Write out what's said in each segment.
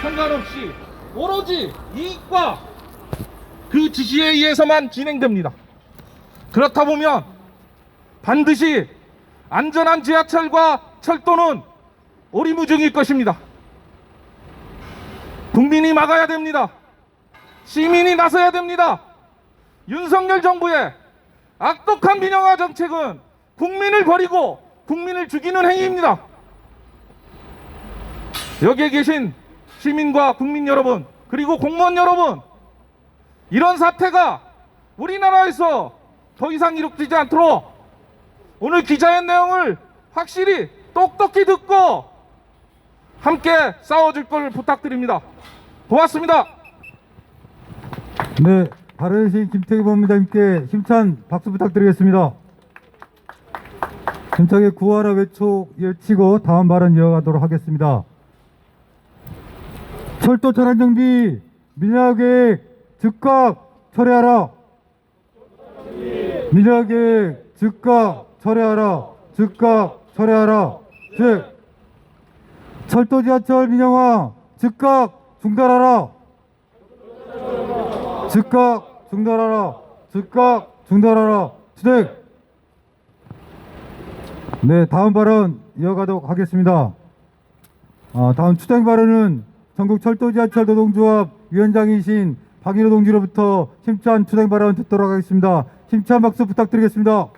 상관없이 오로지 이익과 그 지시에 의해서만 진행됩니다. 그렇다 보면 반드시 안전한 지하철과 철도는 오리무중일 것입니다. 국민이 막아야 됩니다. 시민이 나서야 됩니다. 윤석열 정부의 악독한 민영화 정책은 국민을 버리고 국민을 죽이는 행위입니다. 여기에 계신 시민과 국민 여러분, 그리고 공무원 여러분, 이런 사태가 우리나라에서 더 이상 이루어지지 않도록 오늘 기자의 내용을 확실히 똑똑히 듣고 함께 싸워줄 걸 부탁드립니다. 고맙습니다. 네, 바른신 김태규 법무장님께 힘찬 박수 부탁드리겠습니다. 힘차게 구하라 외치고 다음 발언 이어가도록 하겠습니다. 철도 차량 정비 민영화계획 즉각 철회하라. 민영화계획 즉각 철회하라. 즉각 철회하라. 즉 철도 지하철 민영화 즉각 중단하라. 즉각 중단하라. 즉각 중단하라. 진행. 네, 다음 발언 이어가도록 하겠습니다. 다음 추정 발언은 전국 철도 지하철 노동조합 위원장이신 박인호 동지로부터 힘찬 추정 발언 듣도록 하겠습니다. 힘찬 박수 부탁드리겠습니다.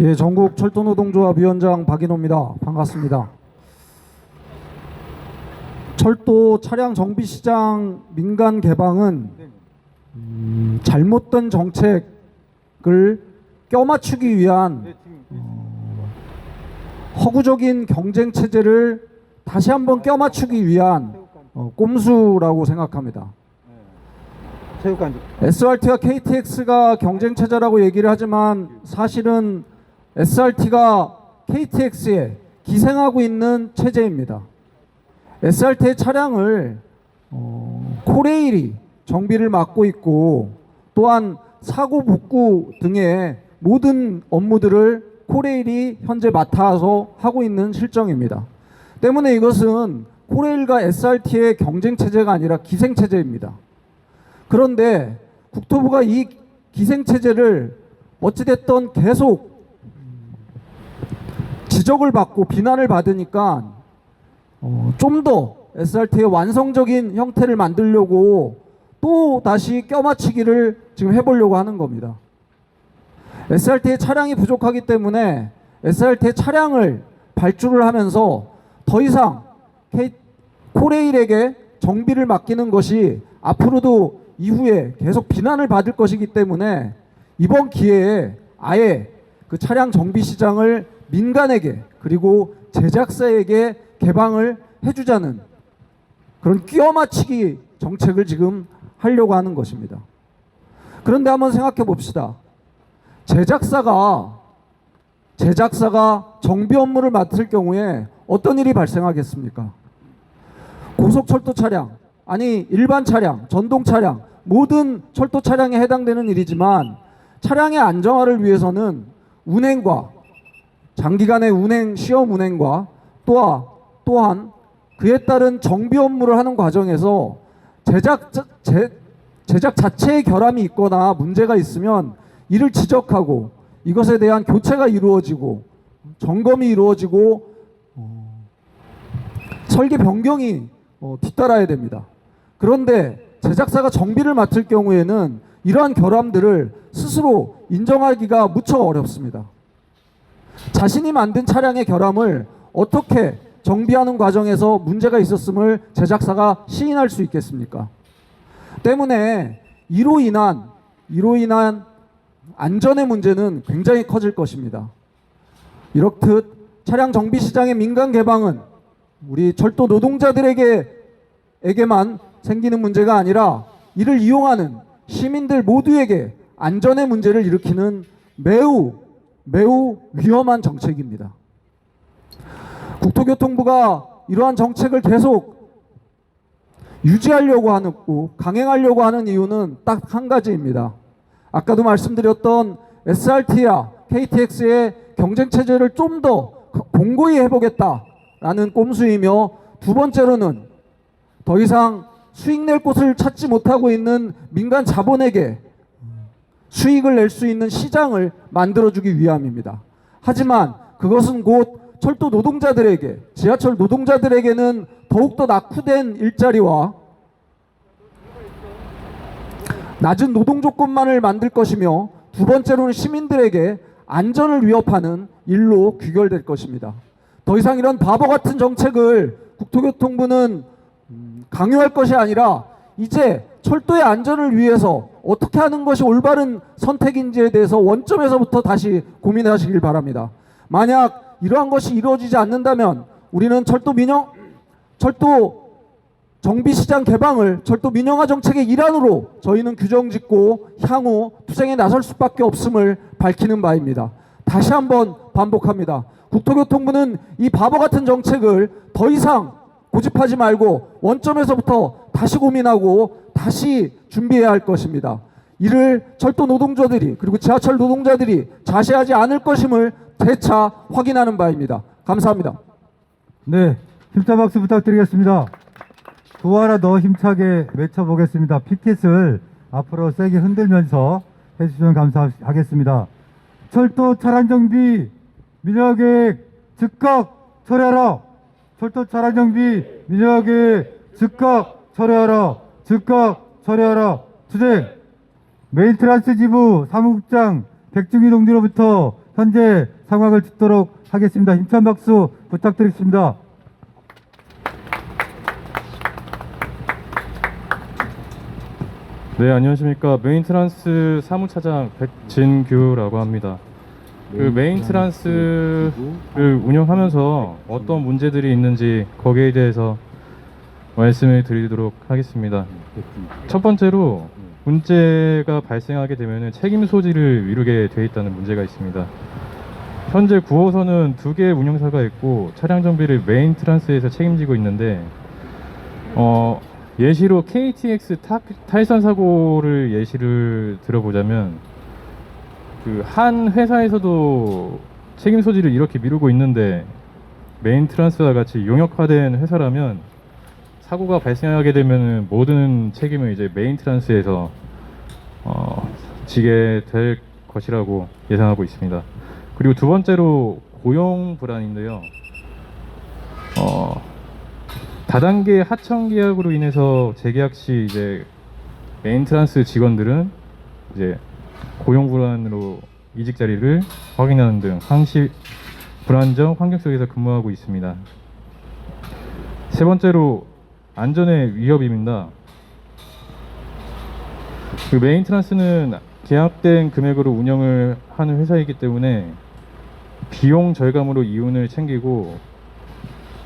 예, 전국 철도노동조합 위원장 박인호입니다. 반갑습니다. 철도 차량 정비 시장 민간 개방은 잘못된 정책을 껴맞추기 위한 허구적인 경쟁 체제를 다시 한번 껴맞추기 위한 꼼수라고 생각합니다. SRT와 KTX가 경쟁 체제라고 얘기를 하지만 사실은 SRT가 KTX에 기생하고 있는 체제입니다. SRT의 차량을 코레일이 정비를 맡고 있고 또한 사고 복구 등의 모든 업무들을 코레일이 현재 맡아서 하고 있는 실정입니다. 때문에 이것은 코레일과 SRT의 경쟁 체제가 아니라 기생 체제입니다. 그런데 국토부가 이 기생 체제를 어찌됐든 계속 지적을 받고 비난을 받으니까 좀 더 SRT의 완성적인 형태를 만들려고 또 다시 껴맞추기를 지금 해보려고 하는 겁니다. SRT의 차량이 부족하기 때문에 SRT의 차량을 발주를 하면서 더 이상 코레일에게 정비를 맡기는 것이 앞으로도 이후에 계속 비난을 받을 것이기 때문에 이번 기회에 아예 그 차량 정비 시장을 민간에게 그리고 제작사에게 개방을 해주자는 그런 끼워맞추기 정책을 지금 하려고 하는 것입니다. 그런데 한번 생각해 봅시다. 제작사가 정비 업무를 맡을 경우에 어떤 일이 발생하겠습니까? 고속철도 차량, 아니 일반 차량, 전동 차량, 모든 철도 차량에 해당되는 일이지만 차량의 안정화를 위해서는 운행과 장기간의 운행, 시험 운행과 또한 그에 따른 정비 업무를 하는 과정에서 제작 자체의 결함이 있거나 문제가 있으면 이를 지적하고 이것에 대한 교체가 이루어지고 점검이 이루어지고 설계 변경이 뒤따라야 됩니다. 그런데 제작사가 정비를 맡을 경우에는 이러한 결함들을 스스로 인정하기가 무척 어렵습니다. 자신이 만든 차량의 결함을 어떻게 정비하는 과정에서 문제가 있었음을 제작사가 시인할 수 있겠습니까? 때문에 이로 인한 안전의 문제는 굉장히 커질 것입니다. 이렇듯 차량 정비 시장의 민간 개방은 우리 철도 노동자들에게만 생기는 문제가 아니라 이를 이용하는 시민들 모두에게 안전의 문제를 일으키는 매우 위험한 정책입니다. 국토교통부가 이러한 정책을 계속 유지하려고 하고 강행하려고 하는 이유는 딱 한 가지입니다. 아까도 말씀드렸던 SRT와 KTX의 경쟁 체제를 좀 더 공고히 해보겠다라는 라는 꼼수이며, 두 번째로는 더 이상 수익 낼 곳을 찾지 못하고 있는 민간 자본에게 수익을 낼 수 있는 시장을 만들어주기 위함입니다. 하지만 그것은 곧 철도 노동자들에게, 지하철 노동자들에게는 더욱더 낙후된 일자리와 낮은 노동 조건만을 만들 것이며, 두 번째로는 시민들에게 안전을 위협하는 일로 귀결될 것입니다. 더 이상 이런 바보 같은 정책을 국토교통부는 강요할 것이 아니라 이제 철도의 안전을 위해서 어떻게 하는 것이 올바른 선택인지에 대해서 원점에서부터 다시 고민하시길 바랍니다. 만약 이러한 것이 이루어지지 않는다면 우리는 철도 정비시장 개방을 철도 민영화 정책의 일환으로 저희는 규정 짓고 향후 투쟁에 나설 수밖에 없음을 밝히는 바입니다. 다시 한번 반복합니다. 국토교통부는 이 바보 같은 정책을 더 이상 고집하지 말고 원점에서부터 다시 고민하고 다시 준비해야 할 것입니다. 이를 철도 노동자들이, 그리고 지하철 노동자들이 자시하지 않을 것임을 재차 확인하는 바입니다. 감사합니다. 네, 힘찬 박수 부탁드리겠습니다. 두 하나 더 힘차게 외쳐보겠습니다. 피켓을 앞으로 세게 흔들면서 해주시면 감사하겠습니다. 철도 차량 정비 민영화계획 즉각 철회하라. 철도 차량 정비 민영화계획 즉각 철회하라. 즉각 철회하라. 투쟁. 메인트란스 지부 사무국장 백중희 동지로부터 현재 상황을 듣도록 하겠습니다. 힘찬 박수 부탁드리겠습니다. 네, 안녕하십니까. 메인트란스 사무차장 백진규라고 합니다. 그 메인트란스를 운영하면서 어떤 문제들이 있는지 거기에 대해서 말씀을 드리도록 하겠습니다. 첫 번째로 문제가 발생하게 되면 책임 소지를 미루게 돼 있다는 문제가 있습니다. 현재 9호선은 2개의 운영사가 있고 차량 정비를 메인트란스에서 책임지고 있는데 예시로 KTX 탈선 사고를 예시를 들어보자면 그 한 회사에서도 책임 소지를 이렇게 미루고 있는데 메인트란스와 같이 용역화된 회사라면 사고가 발생하게 되면 모든 책임을 이제 메인트란스에서 지게 될 것이라고 예상하고 있습니다. 그리고 두 번째로 고용 불안인데요. 다단계 하청 계약으로 인해서 재계약 시 이제 메인트란스 직원들은 이제 고용 불안으로 이직 자리를 확인하는 등 항시 불안정 환경 속에서 근무하고 있습니다. 세 번째로 안전의 위협입니다. 그 메인트란스는 계약된 금액으로 운영을 하는 회사이기 때문에 비용 절감으로 이윤을 챙기고,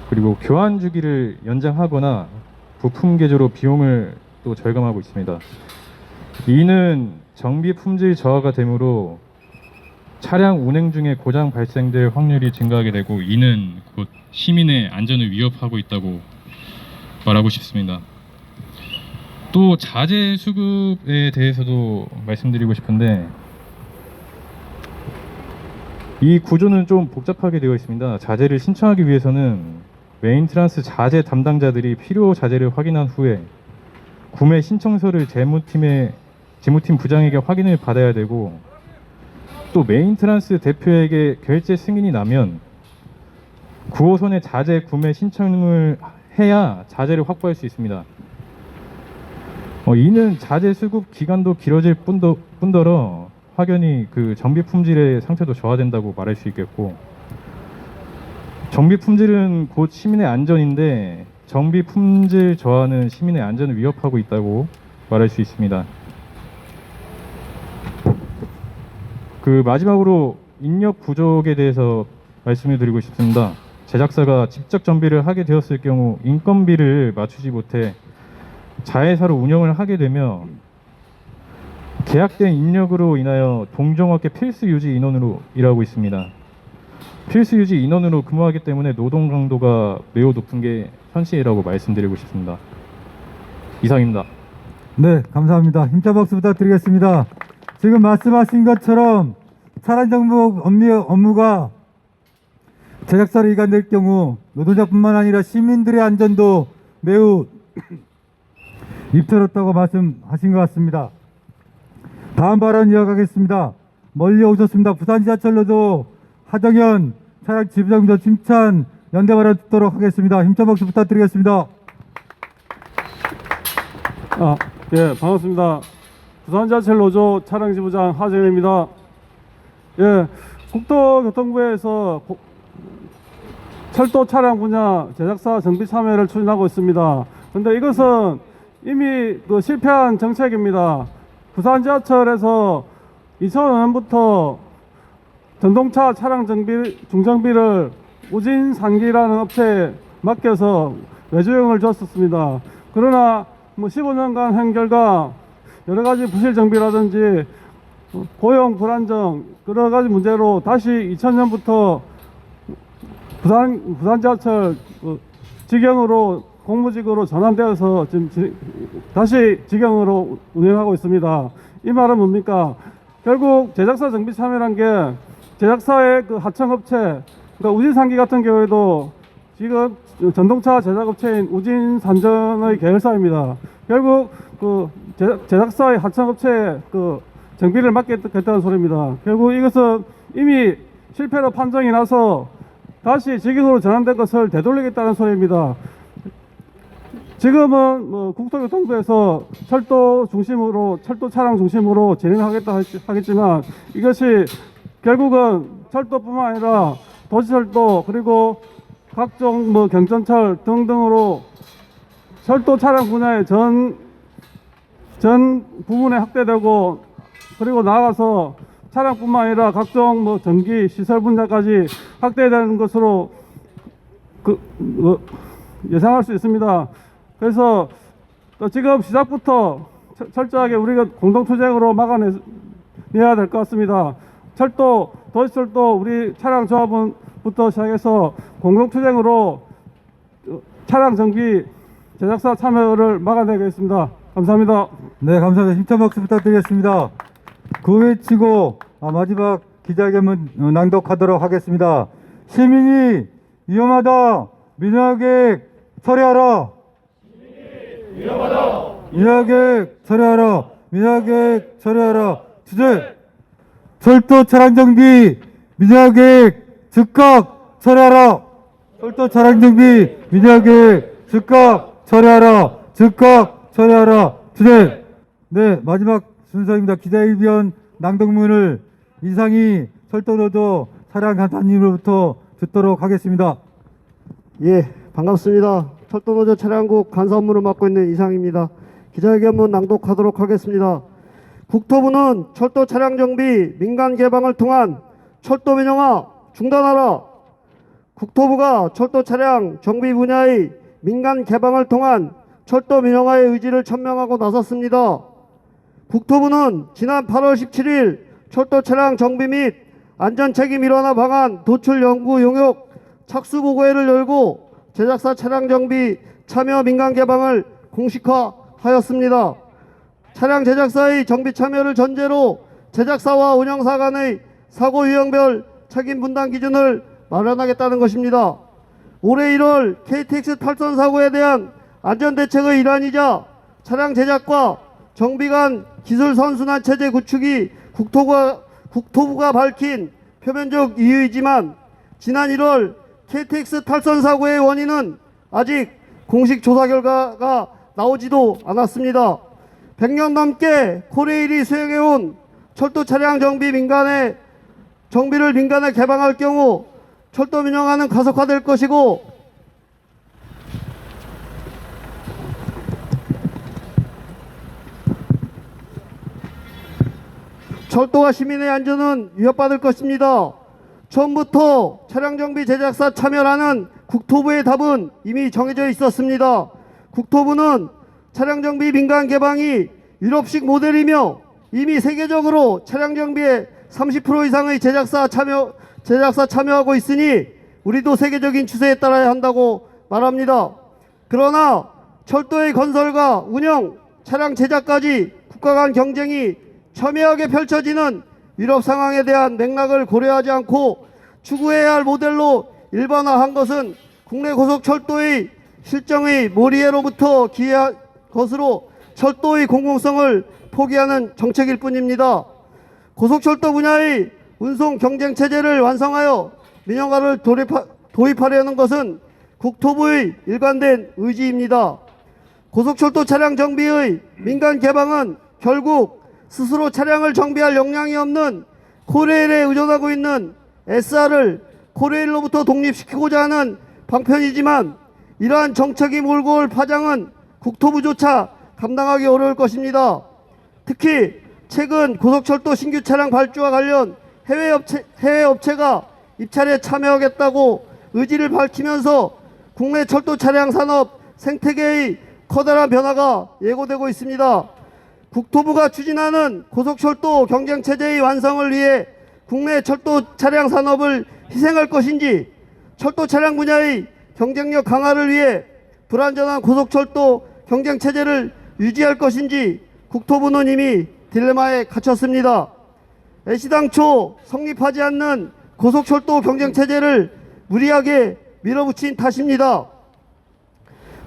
그리고 교환 주기를 연장하거나 부품 개조로 비용을 또 절감하고 있습니다. 이는 정비 품질 저하가 되므로 차량 운행 중에 고장 발생될 확률이 증가하게 되고, 이는 곧 시민의 안전을 위협하고 있다고 말하고 싶습니다. 또 자재 수급에 대해서도 말씀드리고 싶은데, 이 구조는 좀 복잡하게 되어 있습니다. 자재를 신청하기 위해서는 메인트란스 자재 담당자들이 필요 자재를 확인한 후에 구매 신청서를 재무팀 부장에게 확인을 받아야 되고, 또 메인트란스 대표에게 결제 승인이 나면 9호선의 자재 구매 신청을 해야 자재를 확보할 수 있습니다. 이는 자재 수급 기간도 길어질 뿐더러 확연히 그 정비 품질의 상태도 저하된다고 말할 수 있겠고, 정비 품질은 곧 시민의 안전인데 정비 품질 저하는 시민의 안전을 위협하고 있다고 말할 수 있습니다. 그 마지막으로 인력 부족에 대해서 말씀을 드리고 싶습니다. 제작사가 직접 정비를 하게 되었을 경우 인건비를 맞추지 못해 자회사로 운영을 하게 되며 계약된 인력으로 인하여 동종업계 필수 유지 인원으로 일하고 있습니다. 필수 유지 인원으로 근무하기 때문에 노동 강도가 매우 높은 게 현실이라고 말씀드리고 싶습니다. 이상입니다. 네, 감사합니다. 힘찬 박수 부탁드리겠습니다. 지금 말씀하신 것처럼 차량 정보 업무가 제작사를 이간될 경우 노동자뿐만 아니라 시민들의 안전도 매우 입찰했다고 말씀하신 것 같습니다. 다음 발언 이어가겠습니다. 멀리 오셨습니다. 부산 지하철로도 하정현 차량 지부장도 칭찬 연대 발언 듣도록 하겠습니다. 힘찬 박수 부탁드리겠습니다. 예, 반갑습니다. 부산지하철 노조 차량 지부장 하정현입니다. 예, 국토교통부에서 철도 차량 분야 제작사 정비 참여를 추진하고 있습니다. 그런데 이것은 이미 실패한 정책입니다. 부산지하철에서 2005년부터 전동차 차량 정비 중정비를 우진산기라는 업체에 맡겨서 외주용을 줬었습니다. 그러나 15년간 한 결과 여러 가지 부실 정비라든지 고용 불안정 여러 가지 문제로 다시 2000년부터 부산지하철 직영으로 공무직으로 전환되어서 지금 다시 직영으로 운영하고 있습니다. 이 말은 뭡니까? 결국 제작사 정비 참여란 게 제작사의 하청업체, 그러니까 우진산기 같은 경우에도 지금 전동차 제작업체인 우진산전의 계열사입니다. 결국 제작사의 하청업체에 정비를 맡겠다는 소리입니다. 결국 이것은 이미 실패로 판정이 나서 다시 직영으로 전환된 것을 되돌리겠다는 소리입니다. 지금은 국토교통부에서 철도 차량 중심으로 진행하겠다 하겠지만 이것이 결국은 철도뿐만 아니라 도시철도 그리고 각종 경전철 등등으로 철도 차량 분야의 전 부분에 확대되고 그리고 나아가서 차량뿐만 아니라 각종 전기 시설 분야까지 확대되는 것으로 예상할 수 있습니다. 그래서 지금 시작부터 철저하게 우리가 공동투쟁으로 막아내야 될 것 같습니다. 철도, 도시철도 우리 차량조합원부터 시작해서 공동투쟁으로 차량 정비 제작사 참여를 막아내겠습니다. 감사합니다. 네, 감사합니다. 힘찬 박수 부탁드리겠습니다. 그 외치고 마지막 기자회견문 낭독하도록 하겠습니다. 시민이 위험하다. 민영계획 철회하라. 민영계획 철회하라. 민영계획 철회하라. 주제 철도 차량 정비 민영계획 즉각 철회하라. 철도 차량 정비 민영계획 즉각 철회하라. 즉각 철회하라. 주제. 네, 마지막 순서입니다. 기자회견 낭독문을 이상희 철도노조 차량 간사님으로부터 듣도록 하겠습니다. 예, 반갑습니다. 철도노조 차량국 간사 업무를 맡고 있는 이상입니다. 기자회견문 낭독하도록 하겠습니다. 국토부는 철도 차량 정비 민간 개방을 통한 철도 민영화 중단하라. 국토부가 철도 차량 정비 분야의 민간 개방을 통한 철도 민영화의 의지를 천명하고 나섰습니다. 국토부는 지난 8월 17일 철도 차량 정비 및 안전책임 일원화 방안 도출 연구 용역 착수보고회를 열고 제작사 차량 정비 참여 민간 개방을 공식화하였습니다. 차량 제작사의 정비 참여를 전제로 제작사와 운영사 간의 사고 유형별 책임 분담 기준을 마련하겠다는 것입니다. 올해 1월 KTX 탈선 사고에 대한 안전대책의 일환이자 차량 제작과 정비 간 기술 선순환 체제 구축이 국토부가 밝힌 표면적 이유이지만 지난 1월 KTX 탈선 사고의 원인은 아직 공식 조사 결과가 나오지도 않았습니다. 100년 넘게 코레일이 수행해온 철도 차량 정비를 민간에 개방할 경우 철도 민영화는 가속화될 것이고 철도와 시민의 안전은 위협받을 것입니다. 처음부터 차량 정비 제작사 참여라는 국토부의 답은 이미 정해져 있었습니다. 국토부는 차량 정비 민간 개방이 유럽식 모델이며 이미 세계적으로 차량 정비에 30% 이상의 제작사 참여하고 있으니 우리도 세계적인 추세에 따라야 한다고 말합니다. 그러나 철도의 건설과 운영, 차량 제작까지 국가 간 경쟁이 첨예하게 펼쳐지는 유럽 상황에 대한 맥락을 고려하지 않고 추구해야 할 모델로 일반화한 것은 국내 고속철도의 실정의 모리에로부터 기여한 것으로 철도의 공공성을 포기하는 정책일 뿐입니다. 고속철도 분야의 운송 경쟁 체제를 완성하여 민영화를 도입하려는 것은 국토부의 일관된 의지입니다. 고속철도 차량 정비의 민간 개방은 결국 스스로 차량을 정비할 역량이 없는 코레일에 의존하고 있는 SR을 코레일로부터 독립시키고자 하는 방편이지만 이러한 정책이 몰고 올 파장은 국토부조차 감당하기 어려울 것입니다. 특히 최근 고속철도 신규 차량 발주와 관련 해외 업체가 입찰에 참여하겠다고 의지를 밝히면서 국내 철도 차량 산업 생태계의 커다란 변화가 예고되고 있습니다. 국토부가 추진하는 고속철도 경쟁체제의 완성을 위해 국내 철도 차량 산업을 희생할 것인지, 철도 차량 분야의 경쟁력 강화를 위해 불완전한 고속철도 경쟁체제를 유지할 것인지 국토부는 이미 딜레마에 갇혔습니다. 애시당초 성립하지 않는 고속철도 경쟁체제를 무리하게 밀어붙인 탓입니다.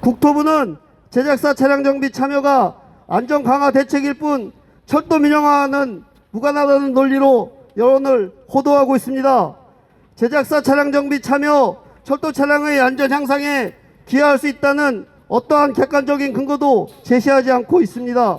국토부는 제작사 차량 정비 참여가 안전 강화 대책일 뿐 철도 민영화는 무관하다는 논리로 여론을 호도하고 있습니다. 제작사 차량 정비 참여, 철도 차량의 안전 향상에 기여할 수 있다는 어떠한 객관적인 근거도 제시하지 않고 있습니다.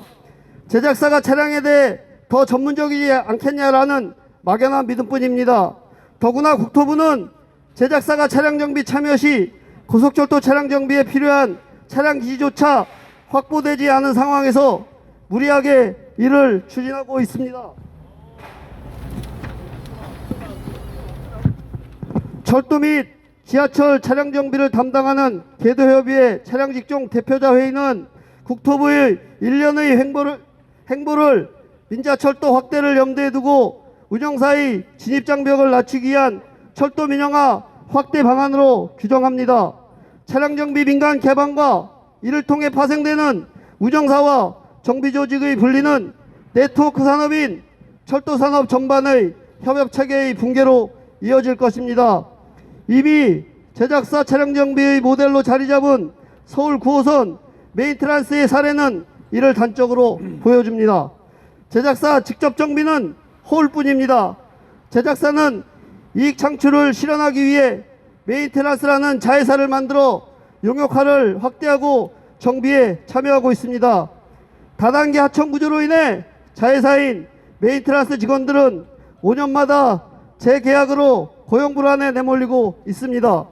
제작사가 차량에 대해 더 전문적이지 않겠냐라는 막연한 믿음뿐입니다. 더구나 국토부는 제작사가 차량 정비 참여 시 고속철도 차량 정비에 필요한 차량 기지조차 확보되지 않은 상황에서 무리하게 이를 추진하고 있습니다. 철도 및 지하철 차량 정비를 담당하는 개도협의회 차량 직종 대표자 회의는 국토부의 1년의 행보를 민자철도 확대를 염두에 두고 운영사의 진입장벽을 낮추기 위한 철도 민영화 확대 방안으로 규정합니다. 차량 정비 민간 개방과 이를 통해 파생되는 운영사와 정비조직의 분리는 네트워크 산업인 철도 산업 전반의 협업 체계의 붕괴로 이어질 것입니다. 이미 제작사 차량 정비의 모델로 자리 잡은 서울 9호선 메인트란스의 사례는 이를 단적으로 보여줍니다. 제작사 직접 정비는 허울뿐입니다. 제작사는 이익 창출을 실현하기 위해 메인테넌스라는 자회사를 만들어 용역화를 확대하고 정비에 참여하고 있습니다. 다단계 하청 구조로 인해 자회사인 메인테넌스 직원들은 5년마다 재계약으로 고용 불안에 내몰리고 있습니다.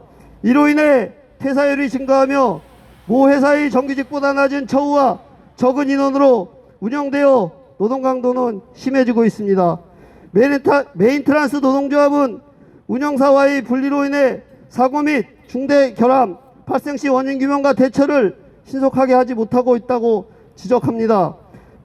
이로 인해 퇴사율이 증가하며 모 회사의 정규직보다 낮은 처우와 적은 인원으로 운영되어 노동 강도는 심해지고 있습니다. 메인테넌스 노동조합은 운영사와의 분리로 인해 사고 및 중대 결함 발생 시 원인 규명과 대처를 신속하게 하지 못하고 있다고 지적합니다.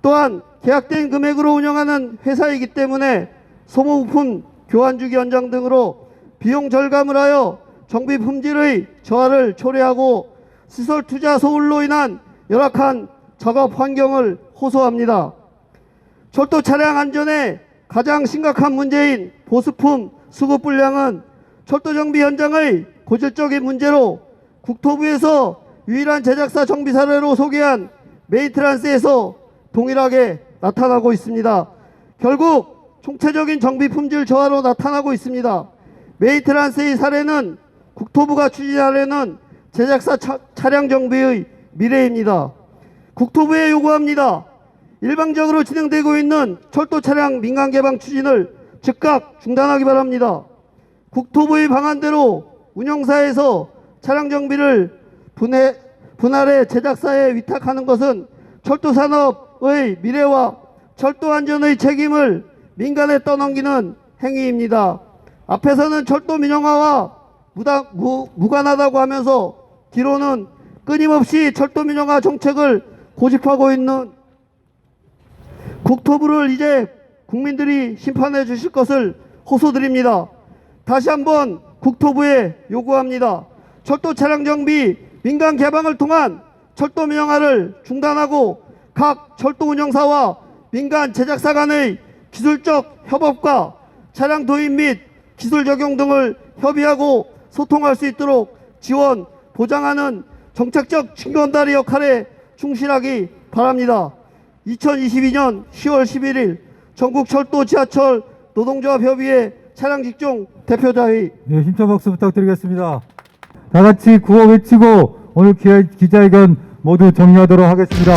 또한 계약된 금액으로 운영하는 회사이기 때문에 소모부품 교환주기 연장 등으로 비용 절감을 하여 정비 품질의 저하를 초래하고 시설 투자 소홀로 인한 열악한 작업 환경을 호소합니다. 철도 차량 안전의 가장 심각한 문제인 보수품 수급 불량은 철도 정비 현장의 고질적인 문제로 국토부에서 유일한 제작사 정비 사례로 소개한 메인트란스에서 동일하게 나타나고 있습니다. 결국 총체적인 정비 품질 저하로 나타나고 있습니다. 메인트란스의 사례는 국토부가 추진하려는 제작사 차량 정비의 미래입니다. 국토부에 요구합니다. 일방적으로 진행되고 있는 철도 차량 민간 개방 추진을 즉각 중단하기 바랍니다. 국토부의 방안대로 운영사에서 차량 정비를 분할해 제작사에 위탁하는 것은 철도 산업의 미래와 철도 안전의 책임을 민간에 떠넘기는 행위입니다. 앞에서는 철도 민영화와 무관하다고 하면서 뒤로는 끊임없이 철도 민영화 정책을 고집하고 있는 국토부를 이제 국민들이 심판해 주실 것을 호소드립니다. 다시 한번 국토부에 요구합니다. 철도 차량 정비 민간 개방을 통한 철도 민영화를 중단하고 각 철도 운영사와 민간 제작사 간의 기술적 협업과 차량 도입 및 기술 적용 등을 협의하고 소통할 수 있도록 지원, 보장하는 정책적 징검다리 역할에 충실하기 바랍니다. 2022년 10월 11일 전국 철도 지하철 노동조합 협의회 차량 직종 대표자회. 예, 힘찬 박수 부탁드리겠습니다. 다 같이 구호 외치고 오늘 기자회견 모두 정리하도록 하겠습니다.